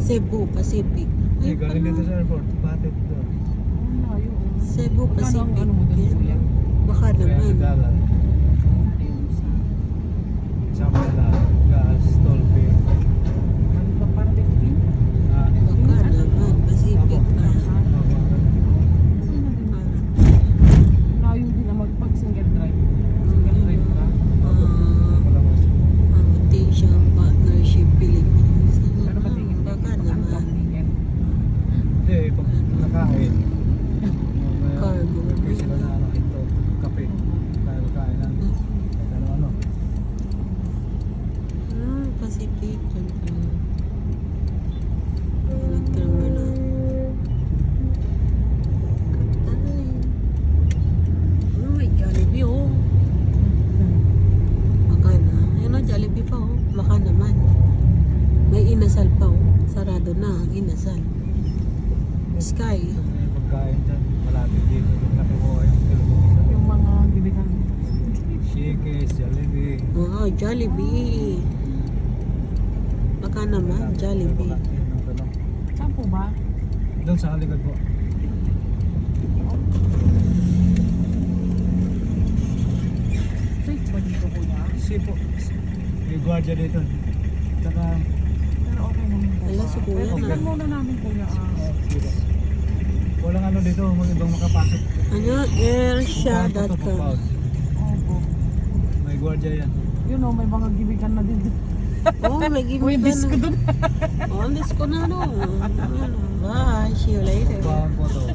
Cebu Pacific. Eh, Ay, galing dito pala. sa airport. Bakit doon? Ang layo. Cebu Magkano ang Pacific. ano mo doon, Yan. kuya? Baka naman. $300. Ayun sa... Sama na. Gas, toll fee. Ano ba, parang 15? Ah, Baka naman. Pacific. Layo din na pag single drive. Single drive ka. Potential Partnership Philippines. Pero ba tingin mo? Baka Ang naman. tingin. Hindi, pag nakain. Cargo. Kaya sila na ano, ito, kape. Kaya kain lang. Kahit ano-ano. Pacific. Nagterminal. Ay. May Jollibee oh. Baka na. Ayun o, Jollibee pa oh. Baka naman. May inasal pa oh. Sarado na ang inasal. Sky. Ito na yung pagkain dyan. Malapit dito. Yung nakuha yung Philippines. Yung mga bilihan. Shakes, Jollibee. Oo, Jollibee. Baka naman, Jollibee. Saan po ba? Doon sa likod po. Safe ba dito, kuya? Kasi po, may gwardiya dito. Tsaka, Pero okay naman po. Wala, si kuya Pero na. tignan muna namin, kuya. dito. Walang ano dito, mga ibang makapasok. Ano? Airsha.com. Opo. May gwardiya yan. Yun o, may mga gibigan na din. Oh, may give Uy, me disco dun. Oh, disco na no. Bye. See you later. Bawang po to.